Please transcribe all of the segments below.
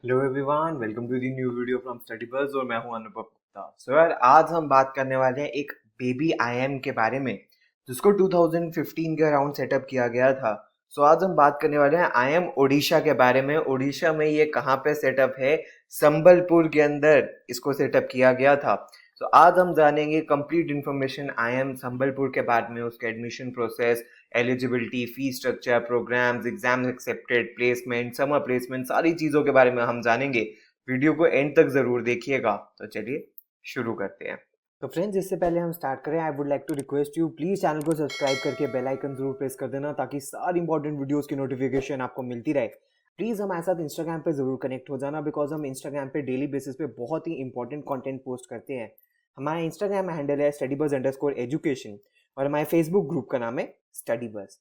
Hello everyone, welcome to the new video from Study Buzz और मैं हूं अनुभव गुप्ता। सो यार, आज हम बात करने वाले हैं एक बेबी आईएम के बारे में जिसको 2015 के अराउंड सेटअप किया गया था। सो आज हम बात करने वाले हैं आईएम ओडिशा के बारे में। ओडिशा में ये कहाँ पे सेटअप है? संबलपुर के अंदर इसको सेटअप किया गया था। तो आज हम जानेंगे कंप्लीट इन्फॉर्मेशन आईएम संबलपुर के बारे में, उसके admission process, eligibility, fee structure, programmes, exams accepted, placement, summer placement, सारी चीज़ों के बारे में हम जानेंगे। वीडियो को एंड तक ज़रूर देखिएगा। तो चलिए शुरू करते हैं। तो फ्रेंड्स, इससे पहले हम स्टार्ट करें, I would like to request you, please channel को सब्सक्राइब करके बेल आइकन जरूर प्रेस कर देना ताकि सारी इंपॉर्टेंट वीडियोस की नोटिफिकेशन आपको मिलती रहे। प्लीज़ हमारे साथ इंस्टाग्राम पे ज़रूर कनेक्ट हो जाना, बिकॉज हम इंस्टाग्राम पे डेली बेसिस पे बहुत ही इंपॉर्टेंट कंटेंट पोस्ट करते हैं। हमारा इंस्टाग्राम हैंडल है StudyBuzz_education और हमारे फेसबुक ग्रुप का नाम है स्टडी बस।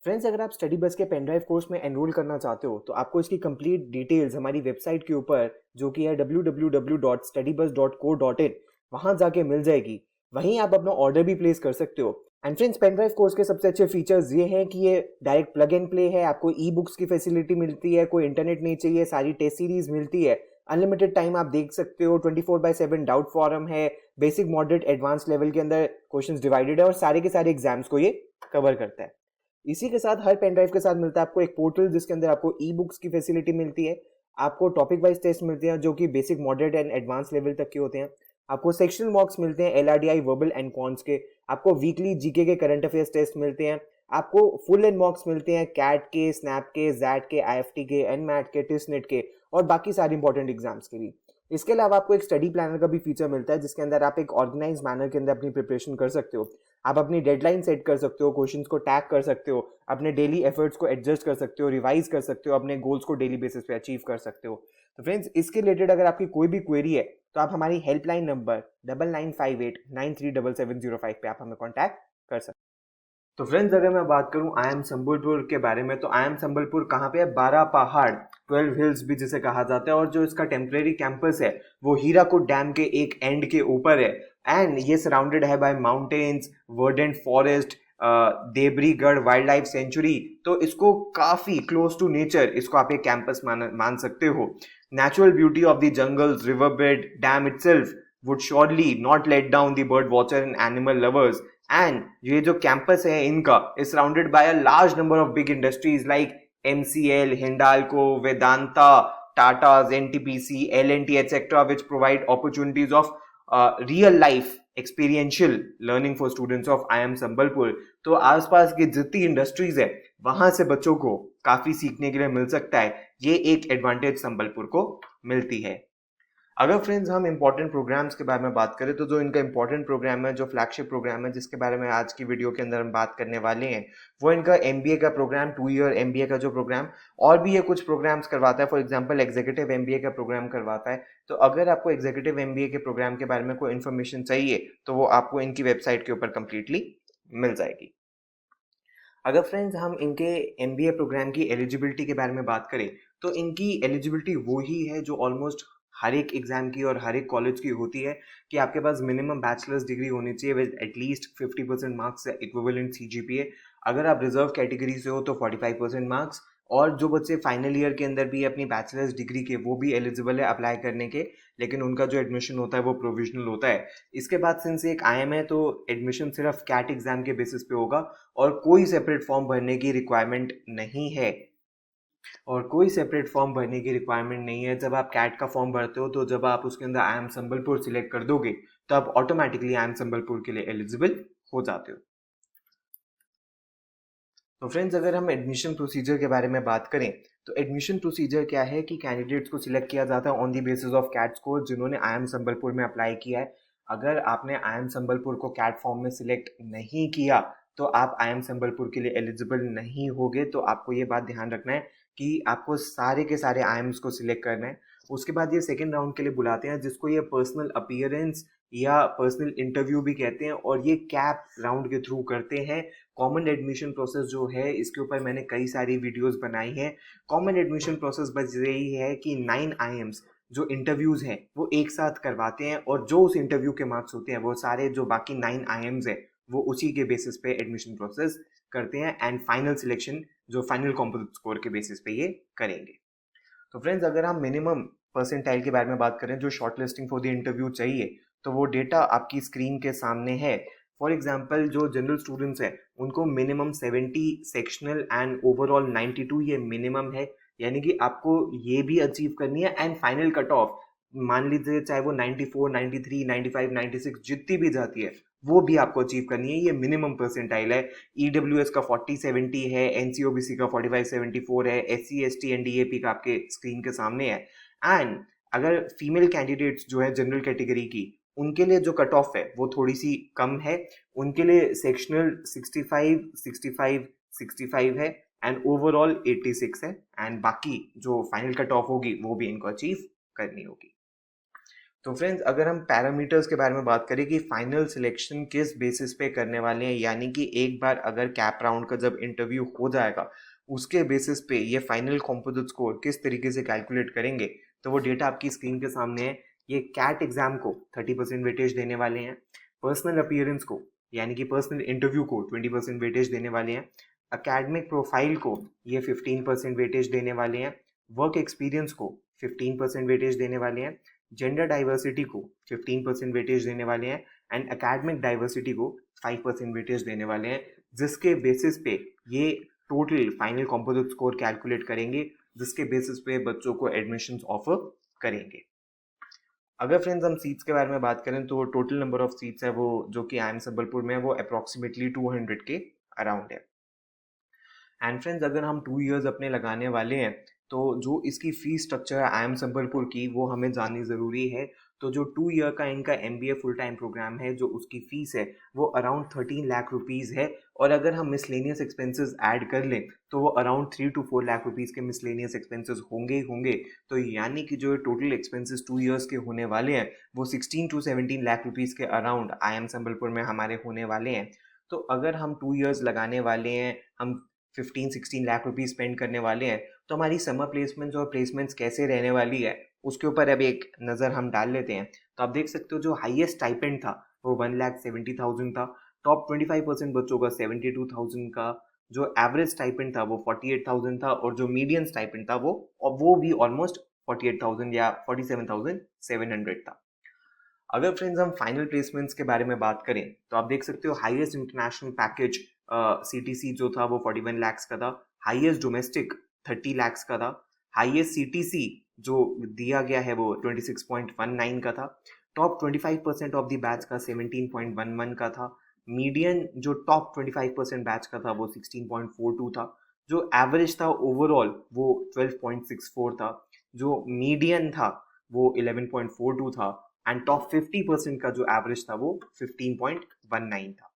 फ्रेंड्स, अगर आप स्टडी बस के पेन ड्राइव कोर्स में एनरोल करना चाहते हो तो आपको इसकी कंप्लीट डिटेल्स हमारी वेबसाइट के ऊपर, जो कि है www.studybus.co.in, वहां जाके मिल जाएगी। वहीं आप अपना ऑर्डर भी प्लेस कर सकते हो। And friends, pen drive course के सबसे अच्छे फीचर्स ये हैं कि ये डायरेक्ट प्लग एंड प्ले है, आपको ई बुक्स की फैसिलिटी मिलती है, कोई इंटरनेट नहीं चाहिए, सारी टेस्ट सीरीज मिलती है, अनलिमिटेड टाइम आप देख सकते हो, 24/7 डाउट फॉरम है, बेसिक मॉडरेट एडवांस लेवल के अंदर क्वेश्चंस डिवाइडेड है और सारे के सारे एग्जाम्स को ये कवर करता है। इसी के साथ हर पेन ड्राइव के साथ मिलता है आपको एक पोर्टल जिसके अंदर आपको ई बुक्स की फैसिलिटी मिलती है, आपको टॉपिक वाइज टेस्ट मिलते हैं जो कि basic moderate and advance level तक के होते हैं, आपको सेक्शनल मॉक्स मिलते हैं LRDI वर्बल एंड कॉन्स के, आपको वीकली जीके के करंट अफेयर्स टेस्ट मिलते हैं, आपको फुल एंड मॉक्स मिलते हैं कैट के, स्नैप के, जैट के, IFT के, एनमैट के, टिसनेट के और बाकी सारे इंपॉर्टेंट एग्जाम्स के भी। इसके अलावा आपको एक स्टडी प्लानर का भी फीचर मिलता है जिसके अंदर आप एक ऑर्गेनाइज मैनर के अंदर अपनी प्रिपरेशन कर सकते हो। आप अपनी डेडलाइन सेट कर सकते हो, क्वेश्चंस को टैग कर सकते हो, अपने डेली एफर्ट्स को एडजस्ट कर सकते हो, रिवाइज कर सकते हो, अपने गोल्स को डेली बेसिस पे अचीव कर सकते हो। तो फ्रेंड्स, इसके रिलेटेड अगर आपकी कोई भी क्वेरी है तो आप हमारी हेल्पलाइन नंबर 9958937705 पे आप हमें कॉन्टैक्ट कर सकते हो। तो फ्रेंड्स, अगर मैं बात करूं आई एम संबलपुर के बारे में, तो आई एम संबलपुर कहाँ पे है? 12 पहाड़, 12 हिल्स भी जिसे कहा जाता है, और जो इसका टेम्परेरी कैंपस है वो हीराकुद डैम के एक एंड के ऊपर है। एंड ये सराउंडेड है by mountains, verdant forest, Debrigarh wildlife sanctuary. तो इसको काफी क्लोज टू नेचर इसको आप एक कैंपस मान सकते हो। Natural beauty of the jungles, river bed, dam itself would surely not let down the bird watcher and animal lovers. And ये जो कैंपस है इनका is surrounded by a large number of big industries like MCL, Hindalco, Vedanta, Tata, NTPC, L&T, etc., which provide opportunities of real life experiential learning for students of IIM Sambalpur. तो आसपास की जितनी industries है वहां से बच्चों को काफी सीखने के लिए मिल सकता है। ये एक एडवांटेज संबलपुर को मिलती है। अगर फ्रेंड्स हम इंपॉर्टेंट प्रोग्राम्स के बारे में बात करें तो जो इनका इंपॉर्टेंट प्रोग्राम है, जो फ्लैगशिप प्रोग्राम है जिसके बारे में आज की वीडियो के अंदर हम बात करने वाले हैं, वो इनका MBA का प्रोग्राम, 2 ईयर MBA का जो प्रोग्राम, और भी ये कुछ प्रोग्राम्स करवाता है। फॉर एग्जांपल एग्जीक्यूटिव MBA का प्रोग्राम करवाता है। तो अगर आपको एग्जीक्यूटिव MBA के प्रोग्राम के बारे में कोई इन्फॉर्मेशन चाहिए तो वो आपको इनकी वेबसाइट के ऊपर कंप्लीटली मिल जाएगी। अगर फ्रेंड्स हम इनके MBA प्रोग्राम की एलिजिबिलिटी के बारे में बात करें तो इनकी एलिजिबिलिटी वो ही है जो ऑलमोस्ट हर एक एग्जाम की और हर एक कॉलेज की होती है, कि आपके पास मिनिमम बैचलर्स डिग्री होनी चाहिए with at least 50% marks equivalent CGPA। अगर आप रिजर्व कैटेगरी से हो तो 45% मार्क्स, और जो बच्चे फाइनल ईयर के अंदर भी अपनी बैचलर्स डिग्री के, वो भी एलिजिबल है अप्लाई करने के, लेकिन उनका जो एडमिशन होता है वो प्रोविजनल होता है। इसके बाद सिंस एक IIM है तो एडमिशन सिर्फ कैट एग्जाम के बेसिस पे होगा और कोई सेपरेट फॉर्म भरने की रिक्वायरमेंट नहीं है। जब आप कैट का फॉर्म भरते हो तो जब आप उसके अंदर IIM संबलपुर सिलेक्ट कर दोगे तो आप ऑटोमेटिकली IIM संबलपुर के लिए एलिजिबल हो जाते हो। तो फ्रेंड्स, अगर हम एडमिशन प्रोसीजर के बारे में बात करें तो एडमिशन प्रोसीजर क्या है कि कैंडिडेट्स को सिलेक्ट किया जाता है on the basis of CAT score जिन्होंने IIM संबलपुर में अप्लाई किया है। अगर आपने IIM संबलपुर को कैट फॉर्म में सिलेक्ट नहीं किया तो आप IIM संबलपुर के लिए एलिजिबल नहीं होगे। तो आपको ये बात ध्यान रखना है कि आपको सारे के सारे IIMs को सिलेक्ट करना है। उसके बाद ये सेकेंड राउंड के लिए बुलाते हैं जिसको ये पर्सनल अपीयरेंस या पर्सनल इंटरव्यू भी कहते हैं, और ये कैप राउंड के थ्रू करते हैं। कॉमन एडमिशन प्रोसेस जो है इसके ऊपर मैंने कई सारी वीडियोस बनाई हैं। कॉमन एडमिशन प्रोसेस बस यही है कि 9 IIMs जो इंटरव्यूज हैं वो एक साथ करवाते हैं, और जो उस इंटरव्यू के मार्क्स होते हैं वो सारे जो बाकी 9 IIMs है वो उसी के बेसिस पे एडमिशन प्रोसेस करते हैं, एंड फाइनल सिलेक्शन जो फाइनल कॉम्पोजिट स्कोर के बेसिस पे ये करेंगे। तो फ्रेंड्स अगर हम मिनिमम परसेंटाइल के बारे में बात करें जो short listing for the interview चाहिए, तो वो डेटा आपकी स्क्रीन के सामने है। फॉर एग्जाम्पल जो जनरल स्टूडेंट्स हैं उनको मिनिमम 70, सेक्शनल एंड ओवरऑल 92 ये मिनिमम है, यानी कि आपको ये भी अचीव करनी है। एंड फाइनल कट ऑफ मान लीजिए चाहे वो 94, 93, 95, 96 जितनी भी जाती है वो भी आपको अचीव करनी है, ये मिनिमम परसेंटाइल है। ईडब्ल्यूएस का 40-70 है, एनसीओबीसी का 45-74 है, एससी एसटी एनडीएपी का आपके स्क्रीन के सामने है। एंड अगर फीमेल कैंडिडेट्स जो है जनरल कैटेगरी की, उनके लिए जो कट ऑफ है वो थोड़ी सी कम है। उनके लिए सेक्शनल 65, 65, 65 है एंड ओवरऑल 86 है। एंड बाकी जो फाइनल कट ऑफ होगी वो भी इनको अचीव करनी होगी। तो फ्रेंड्स अगर हम पैरामीटर्स के बारे में बात करें कि फाइनल सिलेक्शन किस बेसिस पे करने वाले हैं, यानी कि एक बार अगर कैप राउंड का जब इंटरव्यू हो जाएगा उसके बेसिस पे ये फाइनल कॉम्पोजिट स्कोर किस तरीके से कैलकुलेट करेंगे, तो वो डेटा आपकी स्क्रीन के सामने है। ये कैट एग्जाम को 30% वेटेज देने वाले हैं, पर्सनल अपीयरेंस को यानी कि पर्सनल इंटरव्यू को 20% वेटेज देने वाले हैं, अकेडमिक प्रोफाइल को ये 15% वेटेज देने वाले हैं, वर्क एक्सपीरियंस को 15% वेटेज देने वाले हैं, जेंडर डाइवर्सिटी को 15% वेटेज देने वाले हैं एंड एकेडमिक डाइवर्सिटी को 5% वेटेज देने वाले हैं, जिसके बेसिस पे ये total final composite score calculate करेंगे, जिसके बेसिस पे बच्चों को एडमिशंस ऑफर करेंगे। अगर फ्रेंड्स हम सीट्स के बारे में बात करें तो टोटल नंबर ऑफ सीट्स है वो जो कि IIM संबलपुर में है वो अप्रॉक्सीमेटली 200 के अराउंड है। एंड फ्रेंड्स अगर हम 2 इयर्स अपने लगाने वाले हैं तो जो इसकी फीस स्ट्रक्चर है IIM संबलपुर की वो हमें जाननी ज़रूरी है। तो जो 2 ईयर का इनका MBA फुल टाइम प्रोग्राम है जो उसकी फ़ीस है वो अराउंड 13 लाख रुपीज़ है, और अगर हम मिसलेनियस एक्सपेंसेस ऐड कर लें तो वो अराउंड 3 to 4 लाख रुपीज़ के मिसलेनियस एक्सपेंसेस होंगे ही होंगे। तो यानी कि जो टोटल एक्सपेंसेस 2 इयर्स के होने वाले हैं वो 16 to 17 लाख रुपीज़ के अराउंड IIM संबलपुर में हमारे होने वाले हैं। तो अगर हम 2 इयर्स लगाने वाले हैं, हम 15-16 लाख रुपीज़ स्पेंड करने वाले हैं, तो हमारी समर प्लेसमेंट्स और प्लेसमेंट्स कैसे रहने वाली है उसके ऊपर अब एक नज़र हम डाल लेते हैं। तो आप देख सकते हो जो हाईएस्ट स्टाइपेंड था वो 1,70,000 था, टॉप 25% बच्चों का 72,000 का, जो एवरेज स्टाइपेंड था वो 48,000 था, और जो मीडियन स्टाइपेंड था वो भी ऑलमोस्ट 48,000 या 47,700 था। अगर फ्रेंड्स हम फाइनल प्लेसमेंट्स के बारे में बात करें तो आप देख सकते हो हाईएस्ट इंटरनेशनल पैकेज CTC जो था वो 41 लाख्स का था, हाईएस्ट डोमेस्टिक 30 लाख्स का था, हाईएस्ट CTC जो दिया गया है वो 26.19 का था, टॉप 25% ऑफ द बैच का 17.11 का था, मीडियन जो टॉप 25% बैच का था वो 16.42 था, जो एवरेज था ओवरऑल वो 12.64 था, जो मीडियन था वो 11.42 था, एंड टॉप 50% का जो एवरेज था वो 15.19 था।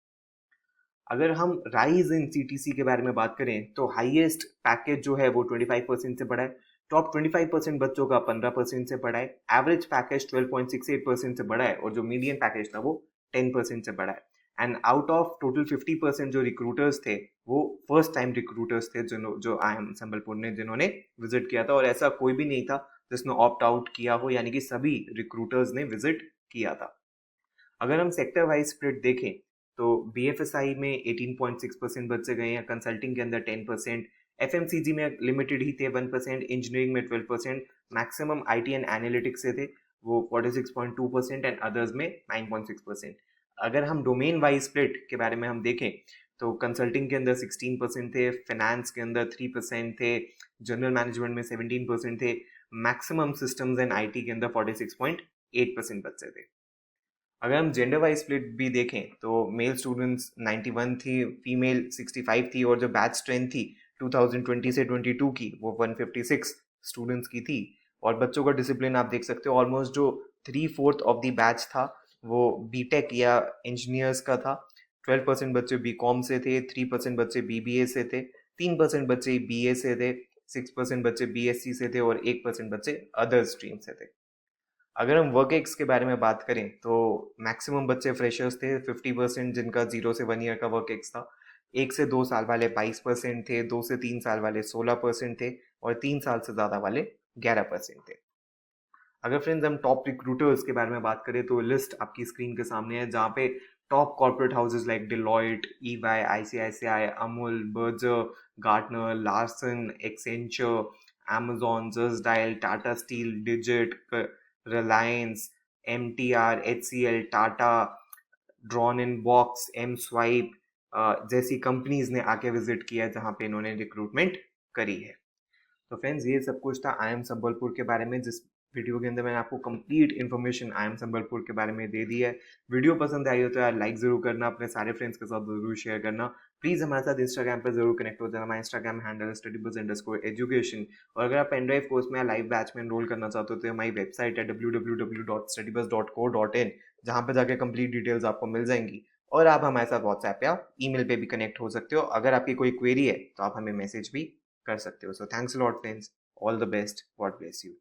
अगर हम राइज इन CTC के बारे में बात करें तो हाईएस्ट पैकेज जो है वो 25% से बढ़ा है, टॉप 25% बच्चों का 15% से बढ़ा है, एवरेज पैकेज 12.68% से बढ़ा है, और जो मीडियन पैकेज था वो 10% से बढ़ा है। एंड आउट ऑफ टोटल 50% जो रिक्रूटर्स थे वो फर्स्ट टाइम रिक्रूटर्स थे जो IIM संबलपुर ने जिन्होंने विजिट किया था, और ऐसा कोई भी नहीं था जिसने ऑप्ट आउट किया हो, यानी कि सभी रिक्रूटर्स ने विजिट किया था। अगर हम सेक्टर वाइज स्प्लिट देखें तो BFSI में 18.6% बच्चे गए हैं, कंसल्टिंग के अंदर 10%, FMCG में लिमिटेड ही थे 1%, इंजीनियरिंग में 12%, मैक्सिमम IT एंड एनालिटिक्स से थे वो 46.2% एंड अदर्स में 9.6%। अगर हम डोमेन वाइज स्प्लिट के बारे में हम देखें तो कंसल्टिंग के अंदर 16% थे, फाइनेंस के अंदर 3% थे, जनरल मैनेजमेंट में 17% थे, मैक्सिमम सिस्टम्स एंड IT के अंदर 46.8% बच्चे थे। अगर हम जेंडर वाइज स्प्लिट भी देखें तो मेल स्टूडेंट्स 91 थी, फीमेल 65 थी, और जो बैच स्ट्रेंथ थी 2020 से 22 की वो 156 स्टूडेंट्स की थी। और बच्चों का डिसिप्लिन आप देख सकते हो, ऑलमोस्ट जो 3/4 ऑफ द बैच था वो बीटेक या इंजीनियर्स का था, 12% बच्चे BCom से थे, 3% बच्चे BBA से थे, 3% बच्चे BA से थे, 6% बच्चे BSc से थे, और 1% बच्चे अदर स्ट्रीम से थे। अगर हम वर्क एक्स के बारे में बात करें तो मैक्सिमम बच्चे फ्रेशर्स थे, 50% जिनका 0 से 1 ईयर का वर्क एक्स था, 1 से 2 साल वाले 22% थे, 2 से 3 साल वाले 16% थे, और 3 साल से ज़्यादा वाले 11% थे। अगर फ्रेंड्स हम टॉप रिक्रूटर्स के बारे में बात करें तो लिस्ट आपकी स्क्रीन के सामने है, जहाँ पे top corporate houses like Deloitte, EY, ICICI, Amul, Berger, Gartner, Larsen, Accenture Amazon, Zsdile, Tata Steel, Digit, Reliance, MTR, HCL, Tata, drawn in box, M swipe जैसी कंपनीज ने आके विजिट किया जहाँ पे इन्होंने रिक्रूटमेंट करी है। तो फ्रेंड्स ये सब कुछ था आई एम संबलपुर के बारे में, जिस वीडियो के अंदर मैंने आपको complete information I am Sambalpur के बारे में दे दी है। वीडियो पसंद आई हो तो यार लाइक जरूर करना, अपने सारे फ्रेंड्स के साथ जरूर शेयर करना। प्लीज़ हमारे साथ इंस्टाग्राम पर जरूर कनेक्ट हो जाना। हमारा इंस्टाग्राम हैंडल studybuzz_education। और अगर आप पेनड्राइव कोर्स में या लाइव बैच में एनरोल करना चाहते हो तो हमारी वेबसाइट है www.studybuzz.co.in, जहाँ पर जाके कंप्लीट डिटेल्स आपको मिल जाएंगी। और आप हमारे साथ व्हाट्सएप या ईमेल पे भी कनेक्ट हो सकते हो। अगर आपकी कोई क्वेरी है तो आप हमें मैसेज भी कर सकते हो। So thanks a lot friends, all the best, God bless you.